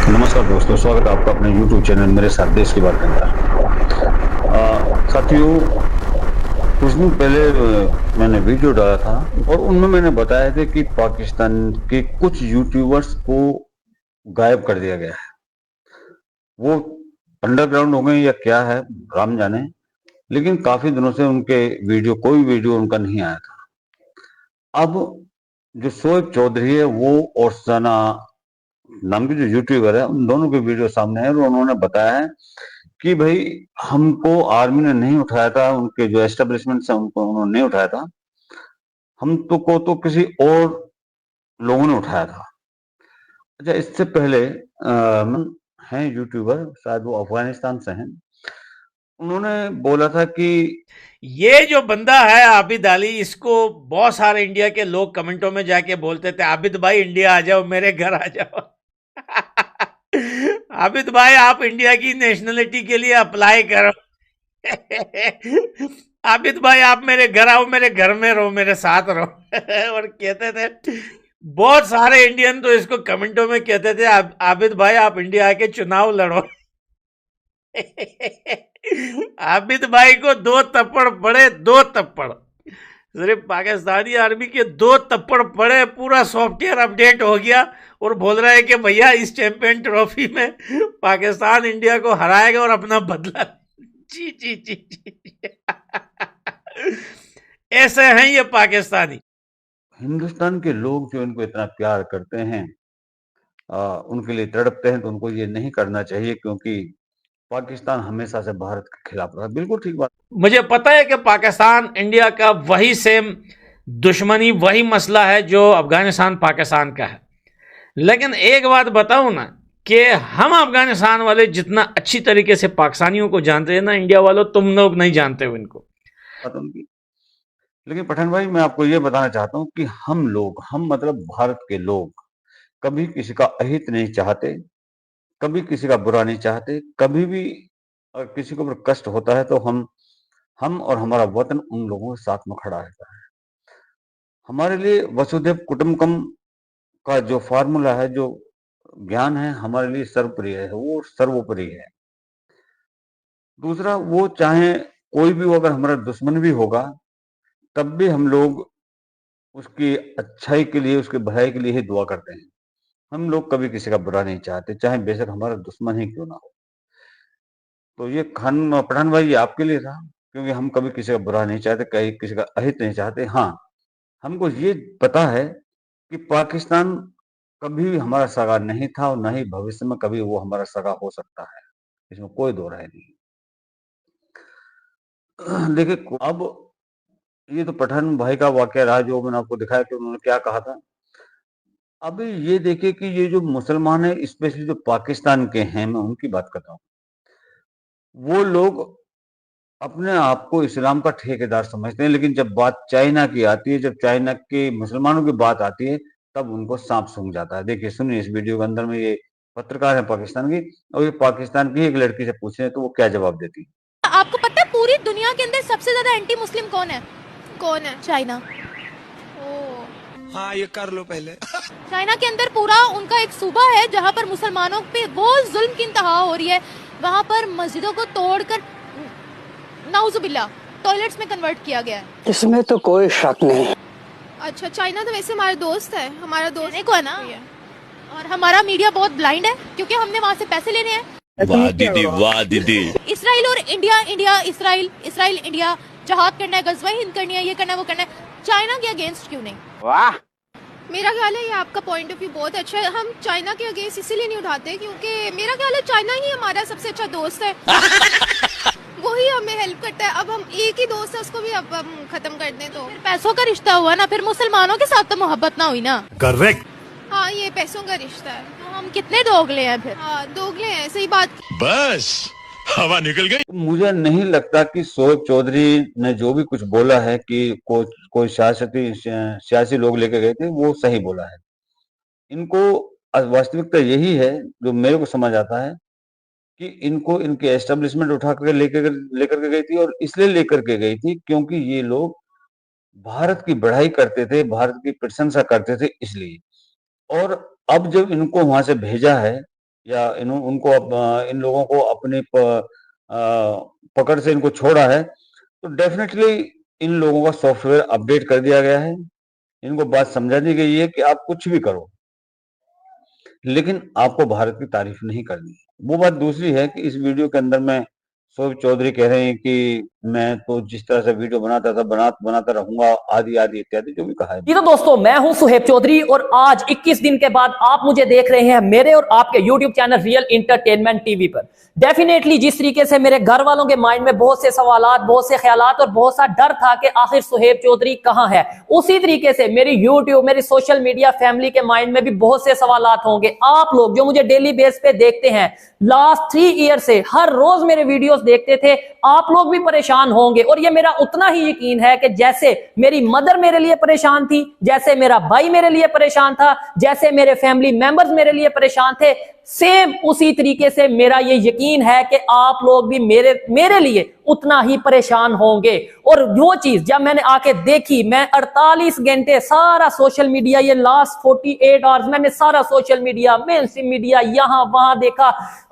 नमस्कार दोस्तों, स्वागत है आपका अपने YouTube चैनल मेरे साथ देश की बात के अंदर। साथियों, कुछ दिन पहले मैंने वीडियो डाला था और उनमें मैंने बताया था कि पाकिस्तान के कुछ यूट्यूबर्स को गायब कर दिया गया है। वो अंडरग्राउंड हो गए या क्या है, राम जाने। लेकिन काफी दिनों से उनके कोई वीडियो उनका नहीं आया था। अब जो शोएब चौधरी है वो और सना नाम की जो यूट्यूबर है, उन दोनों की वीडियो सामने है और उन्होंने बताया है कि भाई हमको आर्मी ने नहीं उठाया था, उनके जो एस्टेब्लिशमेंट है उनको उन्होंने नहीं उठाया था, हम तो किसी और लोगों ने उठाया था। अच्छा, इससे पहले हैं यूट्यूबर, शायद वो अफगानिस्तान से हैं, उन्होंने बोला था कि ये जो बंदा है आबिद अली, इसको बहुत सारे इंडिया के लोग कमेंटों में जाके बोलते थे, आबिद भाई इंडिया आ जाओ, मेरे घर आ जाओ। आबिद भाई आप इंडिया की नेशनलिटी के लिए अप्लाई करो। आबिद भाई आप मेरे घर आओ, मेरे घर में रहो, मेरे साथ रहो। और कहते थे बहुत सारे इंडियन, तो इसको कमेंटों में कहते थे, आबिद भाई आप इंडिया आके चुनाव लड़ो। आबिद भाई को दो थप्पड़ पड़े, दो थप्पड़ सिर्फ पाकिस्तानी आर्मी के दो थप्पड़ पड़े, पूरा सॉफ्टवेयर अपडेट हो गया और बोल रहा है कि भैया इस चैंपियन ट्रॉफी में पाकिस्तान इंडिया को हराएगा और अपना बदला। जी जी जी जी। ऐसे हैं ये पाकिस्तानी। हिंदुस्तान के लोग जो इनको इतना प्यार करते हैं, उनके लिए तड़पते हैं, तो उनको ये नहीं करना चाहिए, क्योंकि पाकिस्तान हमेशा से भारत के खिलाफ रहा। बिल्कुल ठीक बात। मुझे पता है कि पाकिस्तान इंडिया का वही सेम दुश्मनी, वही मसला है जो अफगानिस्तान पाकिस्तान का है। लेकिन एक बात बताऊं ना, कि हम अफगानिस्तान वाले जितना अच्छी तरीके से पाकिस्तानियों को जानते हैं ना, इंडिया वालों तुम लोग नहीं जानते हो इनको। उनकी, लेकिन पठान भाई मैं आपको ये बताना चाहता हूँ कि हम मतलब भारत के लोग कभी किसी का अहित नहीं चाहते, कभी किसी का बुरा नहीं चाहते। कभी भी अगर किसी को ऊपर कष्ट होता है तो हम और हमारा वतन उन लोगों के साथ में खड़ा रहता है। हमारे लिए वसुधैव कुटुंबकम का जो फार्मूला है, जो ज्ञान है, हमारे लिए सर्वप्रिय है, वो सर्वोपरि है। दूसरा, वो चाहे कोई भी हो, अगर हमारा दुश्मन भी होगा तब भी हम लोग उसकी अच्छाई के लिए, उसकी भलाई के लिए ही दुआ करते हैं। हम लोग कभी किसी का बुरा नहीं चाहते, चाहे बेशक हमारा दुश्मन ही क्यों ना हो। तो ये खान पठान भाई, ये आपके लिए था, क्योंकि हम कभी किसी का बुरा नहीं चाहते, कहीं किसी का अहित नहीं चाहते। हाँ, हमको ये पता है कि पाकिस्तान कभी भी हमारा सगा नहीं था और न ही भविष्य में कभी वो हमारा सगा हो सकता है, इसमें कोई दो राय नहीं। देखिए, अब ये तो पठान भाई का वाकया रहा, जो मैंने आपको दिखाया कि उन्होंने क्या कहा था। अब ये देखिए कि ये जो मुसलमान है, स्पेशली जो पाकिस्तान के हैं, मैं उनकी बात कर रहा हूँ। वो लोग अपने आप को इस्लाम का ठेकेदार समझते हैं, लेकिन जब बात चाइना की आती है, जब चाइना के मुसलमानों की बात आती है, तब उनको सांप सूंघ जाता है। देखिए, सुनिए इस वीडियो के अंदर में, ये पत्रकार है पाकिस्तान की, और ये पाकिस्तान की एक लड़की से पूछे तो वो क्या जवाब देती है। आपको पता है पूरी दुनिया के अंदर सबसे ज्यादा एंटी मुस्लिम कौन है? कौन है? चाइना। ओ, हाँ ये कर लो पहले। चाइना के अंदर पूरा उनका एक सूबा है जहाँ पर मुसलमानों पे वो जुल्म की इंतहा हो रही है। वहाँ पर मस्जिदों को तोड़कर नाउजुबिल्ला टॉयलेट्स में कन्वर्ट किया गया है। इसमें तो कोई शक नहीं। अच्छा, चाइना तो वैसे हमारा दोस्त है, हमारा दोस्त को है ना। और हमारा मीडिया बहुत ब्लाइंड है क्योंकि हमने वहाँ से पैसे लेने हैं। वाह दीदी, वाह दीदी। इसराइल और India, India Israel, Israel India, जहाद करना है, गजवा हिंद करनी है, ये करना है, वो करना है। चाइना के अगेंस्ट क्यों नहीं? वाह, मेरा ख्याल है ये आपका पॉइंट ऑफ व्यू बहुत अच्छा है। हम चाइना के अगेंस्ट इसीलिए नहीं उठाते क्योंकि मेरा ख्याल है चाइना ही हमारा सबसे अच्छा दोस्त है। वही हमें हेल्प करता है। अब हम एक ही दोस्त है, उसको भी अब हम खत्म कर दें तो फिर पैसों का रिश्ता हुआ ना, फिर मुसलमानों के साथ तो मोहब्बत ना हुई ना। करेक्ट। हाँ, ये पैसों का रिश्ता है। तो हम कितने दोगले हैं फिर? हाँ, दोगले हैं, सही बात। बस हवा निकल गई। मुझे नहीं लगता कि शोएब चौधरी ने जो भी कुछ बोला है कि कोई सियासी लोग लेके गए थे, वो सही बोला है। इनको वास्तविकता यही है, जो मेरे को समझ आता है, कि इनको इनके एस्टेब्लिशमेंट उठा कर लेकर लेकर के गई थी, और इसलिए लेकर के गई थी क्योंकि ये लोग भारत की बढ़ाई करते थे, भारत की प्रशंसा करते थे, इसलिए। और अब जब इनको वहां से भेजा है, या उनको इन लोगों को अपनी पकड़ से इनको छोड़ा है, तो डेफिनेटली इन लोगों का सॉफ्टवेयर अपडेट कर दिया गया है। इनको बात समझा दी गई है कि आप कुछ भी करो, लेकिन आपको भारत की तारीफ नहीं करनी है। वो बात दूसरी है कि इस वीडियो के अंदर में शोएब चौधरी कह रहे हैं कि मैं तो जिस तरह से वीडियो बनाता था बनाता रहूंगा, आदि आदि इत्यादि जो भी कहा है। जी तो दोस्तों, मैं हूं सुहेब चौधरी और आज 21 दिन के बाद आप मुझे देख रहे हैं मेरे और आपके YouTube channel real entertainment TV पर। डेफिनेटली जिस तरीके से मेरे घर वालों के माइंड में बहुत से सवालात, बहुत से ख्यालात और बहुत सा डर था कि आखिर सुहेब चौधरी कहां है, उसी तरीके से मेरी YouTube, मेरी सोशल मीडिया फैमिली के माइंड में भी बहुत से सवालात होंगे। आप लोग जो मुझे डेली बेस पे देखते हैं, लास्ट 3 ईयर से हर रोज मेरे वीडियोस देखते थे, आप लोग भी परेशान होंगे। और ये मेरा उतना ही यकीन है कि जैसे मेरी मदर मेरे लिए परेशान थी, जैसे मेरा भाई मेरे लिए परेशान था, जैसे मेरे फैमिली मेंबर्स मेरे लिए परेशान थे, सेम उसी तरीके से मेरा ये यकीन है कि आप लोग भी मेरे लिए उतना ही परेशान होंगे। और वो चीज जब मैंने आके देखी, मैं 48 घंटे सारा सोशल मीडिया, ये लास्ट 48 आवर्स मैंने सारा सोशल मीडिया, मेनस्ट्रीम मीडिया यहां वहां देखा।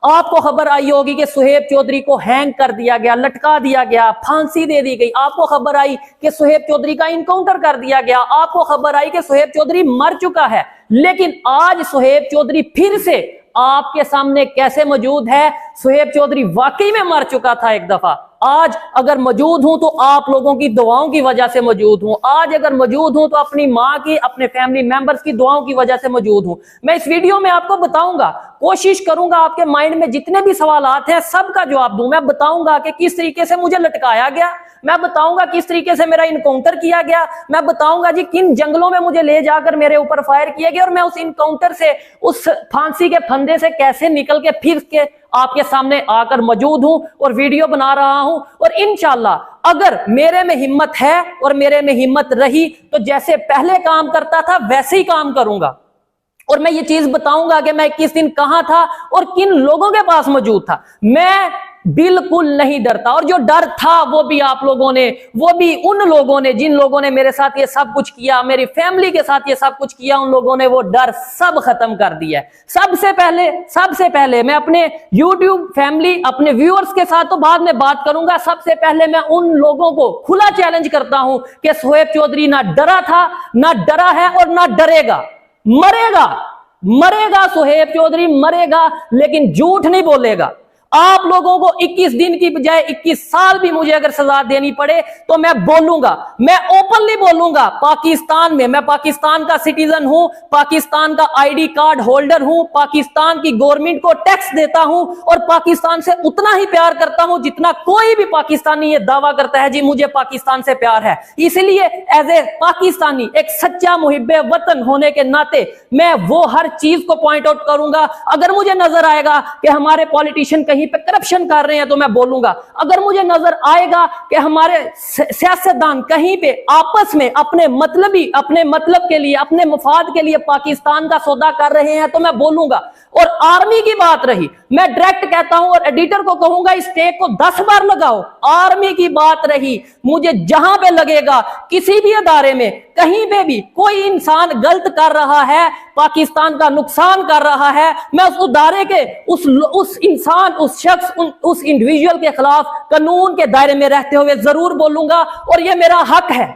आपको खबर आई होगी कि सुहेब चौधरी को हैंग कर दिया गया, लटका दिया गया, फांसी दे दी गई। आपको खबर आई कि सुहेब चौधरी का इनकाउंटर कर दिया गया। आपको खबर आई कि सुहेब चौधरी मर चुका है। लेकिन आज सुहेब चौधरी फिर से आपके सामने कैसे मौजूद है? सुहेब चौधरी वाकई में मर चुका था एक दफा। आज अगर मौजूद हूं तो आप लोगों की दुआओं की वजह से मौजूद हूं। आज अगर मौजूद हूं तो अपनी मां की, अपने फैमिली मेंबर्स की दुआओं की वजह से मौजूद हूं। मैं इस वीडियो में आपको बताऊंगा, कोशिश करूंगा आपके माइंड में जितने भी सवालात हैं सबका जवाब दूं। मैं बताऊंगा कि किस तरीके से मुझे लटकाया गया, मैं बताऊंगा किस तरीके से मेरा इनकाउंटर किया गया, मैं बताऊंगा जी किन जंगलों में मुझे ले जाकर मेरे ऊपर फायर किया गया और मैं उस इनकाउंटर से, उस फांसी के फंदे से कैसे निकल के फिर के आपके सामने आकर मौजूद हूं और वीडियो बना रहा हूं। और इंशाल्लाह अगर मेरे में हिम्मत है और मेरे में हिम्मत रही तो जैसे पहले काम करता था वैसे ही काम करूंगा। और मैं ये चीज बताऊंगा कि मैं किस दिन कहां था और किन लोगों के पास मौजूद था। मैं बिल्कुल नहीं डरता, और जो डर था वो भी आप लोगों ने, वो भी उन लोगों ने जिन लोगों ने मेरे साथ ये सब कुछ किया, मेरी फैमिली के साथ ये सब कुछ किया, उन लोगों ने वो डर सब खत्म कर दिया है। सबसे पहले मैं अपने YouTube फैमिली, अपने व्यूअर्स के साथ तो बाद में बात करूंगा। सबसे पहले मैं उन लोगों को खुला चैलेंज करता हूं कि सुहेब चौधरी ना डरा था, ना डरा है और ना डरेगा। मरेगा सुहेब चौधरी मरेगा, लेकिन झूठ नहीं बोलेगा। आप लोगों को 21 दिन की बजाय 21 साल भी मुझे अगर सजा देनी पड़े तो मैं बोलूंगा, मैं ओपनली बोलूंगा। पाकिस्तान में, मैं पाकिस्तान का सिटीजन हूं, पाकिस्तान का ID कार्ड होल्डर हूं, पाकिस्तान की गवर्नमेंट को टैक्स देता हूं और पाकिस्तान से उतना ही प्यार करता हूं जितना कोई भी पाकिस्तानी ये दावा करता है जी मुझे पाकिस्तान से प्यार है। इसलिए एज ए पाकिस्तानी, एक सच्चा मुहिब्बे वतन होने के नाते मैं वो हर चीज को पॉइंट आउट करूंगा। अगर मुझे नजर आएगा कि हमारे पॉलिटिशियन कहीं पे करप्शन कर रहे हैं तो मैं बोलूंगा। अगर मुझे नजर आएगा कि हमारे सियासतदान कहीं पे आपस में अपने मतलब के लिए, अपने मफाद के लिए पाकिस्तान का सौदा कर रहे हैं तो मैं बोलूंगा। और आर्मी की बात रही, मैं डायरेक्ट कहता हूं और एडिटर को कहूंगा इस टेक को 10 बार लगाओ। आर्मी की बात रही, मुझे जहां पे लगेगा किसी भी अदारे में कहीं पे भी कोई इंसान गलत कर रहा है, पाकिस्तान का नुकसान कर रहा है, मैं उस अदारे के उस इंसान, उस शख्स, उस इंडिविजुअल के खिलाफ कानून के दायरे में रहते हुए जरूर बोलूंगा। और ये मेरा हक है,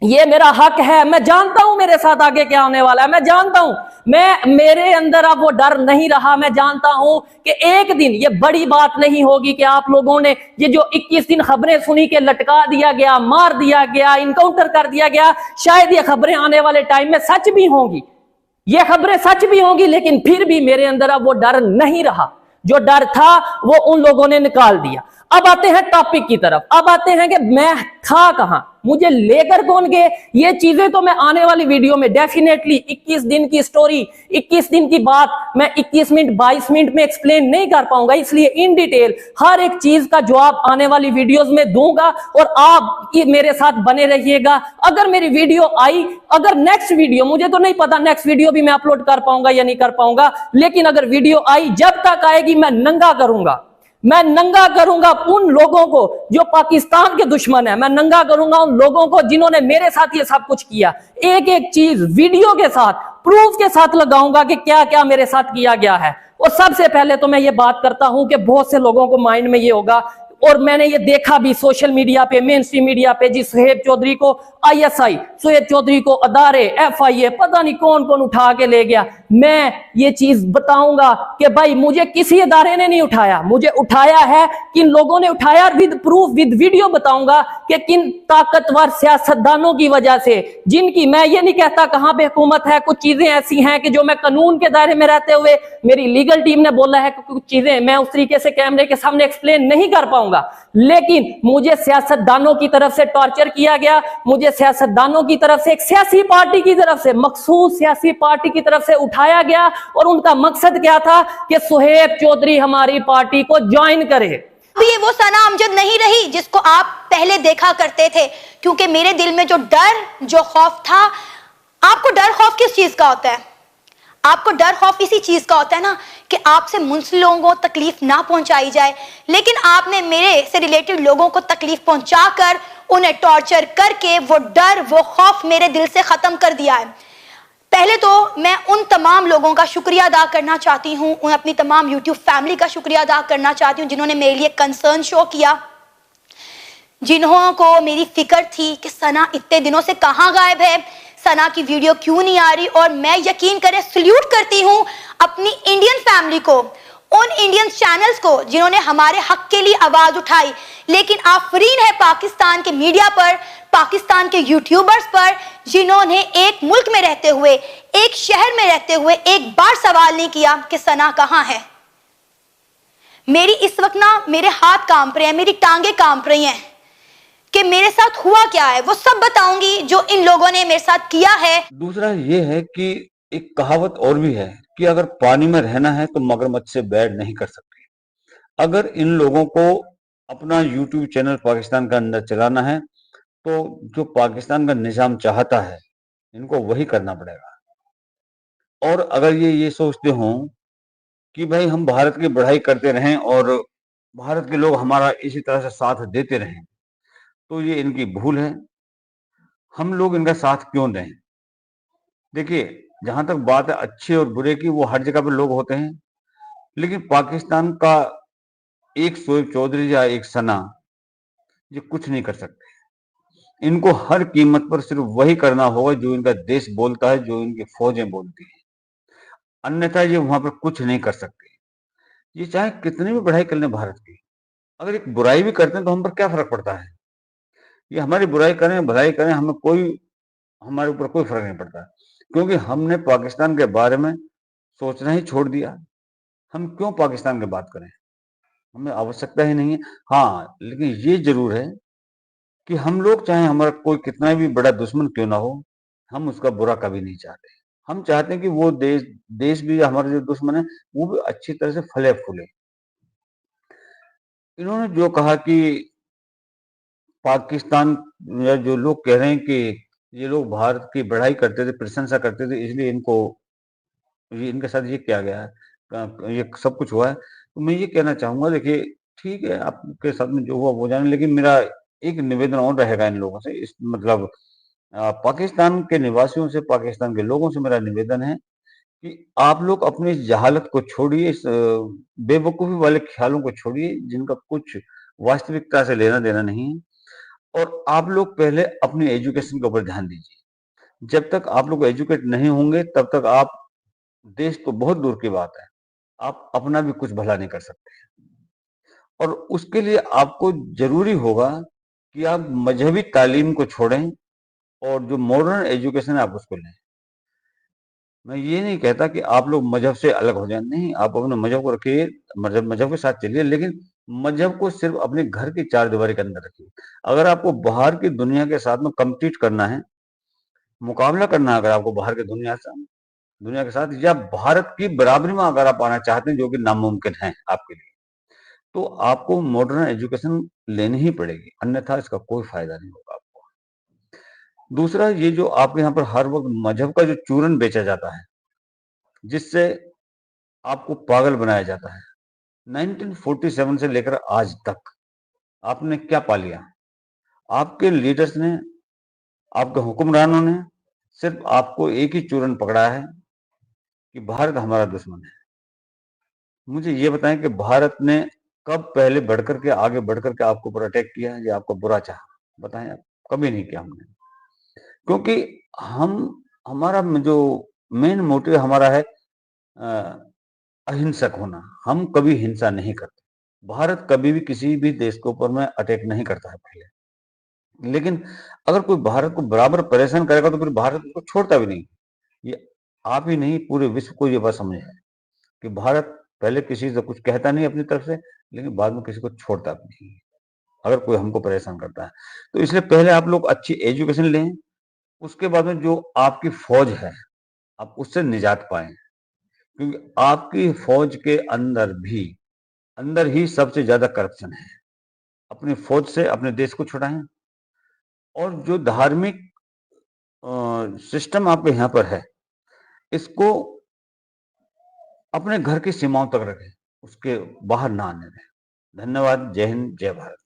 ये मेरा हक है। मैं जानता हूं मेरे साथ आगे क्या होने वाला है, मैं जानता हूं, मेरे अंदर अब वो डर नहीं रहा। मैं जानता हूं कि एक दिन ये बड़ी बात नहीं होगी कि आप लोगों ने ये जो 21 दिन खबरें सुनी कि लटका दिया गया, मार दिया गया, इनकाउंटर कर दिया गया, शायद ये खबरें आने वाले टाइम में सच भी होंगी, ये खबरें सच भी होंगी, लेकिन फिर भी मेरे अंदर अब वो डर नहीं रहा। जो डर था वो उन लोगों ने निकाल दिया। अब आते हैं टॉपिक की तरफ, अब आते हैं कि मैं था कहां, मुझे लेकर कौन गए। ये चीजें तो मैं आने वाली वीडियो में डेफिनेटली 21 दिन की स्टोरी, 21 दिन की बात मैं 21 मिनट 22 मिनट में एक्सप्लेन नहीं कर पाऊंगा, इसलिए इन डिटेल हर एक चीज का जवाब आने वाली वीडियोस में दूंगा और आप मेरे साथ बने रहिएगा। अगर मेरी वीडियो आई, अगर नेक्स्ट वीडियो, मुझे तो नहीं पता नेक्स्ट वीडियो भी मैं अपलोड कर पाऊंगा या नहीं कर पाऊंगा, लेकिन अगर वीडियो आई, जब तक आएगी मैं नंगा करूंगा, मैं नंगा करूंगा उन लोगों को जो पाकिस्तान के दुश्मन है, मैं नंगा करूंगा उन लोगों को जिन्होंने मेरे साथ ये सब कुछ किया। एक एक चीज वीडियो के साथ प्रूफ के साथ लगाऊंगा कि क्या क्या मेरे साथ किया गया है। और सबसे पहले तो मैं ये बात करता हूं कि बहुत से लोगों को माइंड में ये होगा, और मैंने ये देखा भी सोशल मीडिया पे, मेन स्ट्रीम मीडिया पे, जी सुहेब चौधरी को आईएसआई, सुहेब चौधरी को अदारे, एफआईए, पता नहीं कौन कौन उठा के ले गया। मैं ये चीज बताऊंगा कि भाई मुझे किसी अदारे ने नहीं उठाया, मुझे उठाया है किन लोगों ने उठाया, विद प्रूफ विद वीडियो बताऊंगा कि किन ताकतवर सियासतदानों की वजह से, जिनकी, मैं ये नहीं कहता कहां पे हुकूमत है, कुछ चीजें ऐसी हैं कि जो मैं कानून के दायरे में रहते हुए, मेरी लीगल टीम ने बोला है कि कुछ चीजें मैं उस तरीके से कैमरे के सामने एक्सप्लेन नहीं कर पाऊंगा, लेकिन मुझे सियासतदानों की तरफ से टॉर्चर किया गया, मुझे सियासतदानों की तरफ से, एक सियासी पार्टी की तरफ से, मखसूस सियासी पार्टी की तरफ से उठाया गया, और उनका मकसद क्या था कि सुहेब चौधरी हमारी पार्टी को ज्वाइन करे। अब ये वो सना अमजद नहीं रही जिसको आप पहले देखा करते थे, क्योंकि मेरे दिल में जो डर, जो खौफ था, आपको डर खौफ किस चीज का होता है? आपको डर खौफ इसी चीज का होता है ना कि आपसे मुंसलिक लोगों को तकलीफ ना पहुंचाई जाए, लेकिन आपने मेरे से रिलेटेड लोगों को तकलीफ पहुंचाकर, उन्हें टॉर्चर करके वो डर, वो खौफ मेरे दिल से खत्म कर दिया है। पहले तो मैं उन तमाम लोगों का शुक्रिया अदा करना चाहती हूँ, उन अपनी तमाम यूट्यूब फैमिली का शुक्रिया अदा करना चाहती हूँ जिन्होंने मेरे लिए कंसर्न शो किया, जिन्हों को मेरी फिक्र थी कि सना इतने दिनों से कहाँ गायब है, सना की वीडियो क्यों नहीं आ रही। और मैं यकीन करें सल्यूट करती हूँ अपनी इंडियन फैमिली को, उन इंडियन चैनल्स को जिन्होंने हमारे हक के लिए आवाज उठाई। लेकिन आफरीन है पाकिस्तान के मीडिया पर, पाकिस्तान के यूट्यूबर्स पर, जिन्होंने एक मुल्क में रहते हुए, एक शहर में रहते हुए एक बार सवाल नहीं किया कि सना कहाँ है। मेरी इस वक्त ना मेरे हाथ कांप रहे हैं, मेरी टांगे कांप रही हैं कि मेरे साथ हुआ क्या है। वो सब बताऊंगी जो इन लोगों ने मेरे साथ किया है। दूसरा ये है कि एक कहावत और भी है कि अगर पानी में रहना है तो मगरमच्छ से बैर नहीं कर सकते। अगर इन लोगों को अपना यूट्यूब चैनल पाकिस्तान का अंदर चलाना है तो जो पाकिस्तान का निजाम चाहता है इनको वही करना पड़ेगा। और अगर ये सोचते हों कि भाई हम भारत की बढ़ाई करते रहें और भारत के लोग हमारा इसी तरह से साथ देते रहें, तो ये इनकी भूल है। हम लोग इनका साथ क्यों दें? देखिए, जहां तक बात है अच्छे और बुरे की, वो हर जगह पे लोग होते हैं, लेकिन पाकिस्तान का एक शोएब चौधरी या एक सना ये कुछ नहीं कर सकते। इनको हर कीमत पर सिर्फ वही करना होगा जो इनका देश बोलता है, जो इनकी फौजें बोलती हैं, अन्यथा ये वहां पर कुछ नहीं कर सकते। ये चाहे कितनी भी बढ़ाई कर लें भारत की, अगर एक बुराई भी करते हैं तो हम पर क्या फर्क पड़ता है? ये हमारी बुराई करें भलाई करें, हमारे ऊपर कोई फर्क नहीं पड़ता, क्योंकि हमने पाकिस्तान के बारे में सोचना ही छोड़ दिया। हम क्यों पाकिस्तान की बात करें? हमें आवश्यकता ही नहीं है। हाँ, लेकिन ये जरूर है कि हम लोग चाहे हमारा कोई कितना भी बड़ा दुश्मन क्यों ना हो, हम उसका बुरा कभी नहीं चाहते। हम चाहते हैं कि वो देश भी, हमारे जो दुश्मन है वो भी अच्छी तरह से फले फूले। इन्होंने जो कहा कि पाकिस्तान, या जो लोग कह रहे हैं कि ये लोग भारत की बढ़ाई करते थे, प्रशंसा करते थे, इसलिए इनके साथ ये किया गया है, ये सब कुछ हुआ है। तो मैं ये कहना चाहूंगा, देखिए ठीक है, आपके साथ में जो हुआ वो जाने, लेकिन मेरा एक निवेदन और रहेगा इन लोगों से, इस मतलब पाकिस्तान के निवासियों से, पाकिस्तान के लोगों से मेरा निवेदन है कि आप लोग अपनी इस जहालत को छोड़िए, इस बेवकूफी वाले ख्यालों को छोड़िए जिनका कुछ वास्तविकता से लेना देना नहीं है, और आप लोग पहले अपनी एजुकेशन के ऊपर ध्यान दीजिए। जब तक आप लोग एजुकेट नहीं होंगे तब तक आप, देश तो बहुत दूर की बात है, आप अपना भी कुछ भला नहीं कर सकते। और उसके लिए आपको जरूरी होगा कि आप मजहबी तालीम को छोड़ें और जो मॉडर्न एजुकेशन है आप उसको लें। मैं ये नहीं कहता कि आप लोग मजहब से अलग हो जाएं, नहीं, आप अपने मजहब को रखिए, मजहब के साथ चलिए, लेकिन मजहब को सिर्फ अपने घर की चार दीवारी के अंदर रखिए। अगर आपको बाहर की दुनिया के साथ में कम्पीट करना है, मुकाबला करना है, अगर आपको बाहर की दुनिया के साथ, या भारत की बराबरी में अगर आप आना चाहते हैं, जो कि नामुमकिन है आपके लिए, तो आपको मॉडर्न एजुकेशन लेनी ही पड़ेगी, अन्यथा इसका कोई फायदा नहीं होगा आपको। दूसरा, ये जो आपके यहाँ पर हर वक्त मजहब का जो चूरन बेचा जाता है, जिससे आपको पागल बनाया जाता है, 1947 से लेकर आज तक आपने क्या पा लिया? आपके लीडर्स ने, आपके हुक्मरानों ने सिर्फ आपको एक ही चूरन पकड़ा है कि भारत हमारा दुश्मन है। मुझे ये बताएं कि भारत ने कब पहले बढ़कर के आगे बढ़कर के आपके ऊपर अटैक किया है या आपका बुरा चाहा? बताएं आप। कभी नहीं किया हमने, क्योंकि हम हमारा जो मेन मोटिव हमारा है अहिंसक होना। हम कभी हिंसा नहीं करते। भारत कभी भी किसी भी देश के ऊपर में अटैक नहीं करता है पहले, लेकिन अगर कोई भारत को बराबर परेशान करेगा तो फिर भारत उसको छोड़ता भी नहीं। ये आप ही नहीं, पूरे विश्व को ये बात समझ है कि भारत पहले किसी से कुछ कहता नहीं अपनी तरफ से, लेकिन बाद में किसी को छोड़ता भी नहीं अगर कोई हमको परेशान करता है। तो इसलिए पहले आप लोग अच्छी एजुकेशन लें, उसके बाद में जो आपकी फौज है आप उससे निजात पाएं, क्योंकि आपकी फौज के अंदर ही सबसे ज्यादा करप्शन है। अपनी फौज से अपने देश को छुड़ाएं, और जो धार्मिक सिस्टम आपके यहाँ पर है इसको अपने घर की सीमाओं तक रखें, उसके बाहर ना आने दें। धन्यवाद। जय हिंद, जय भारत।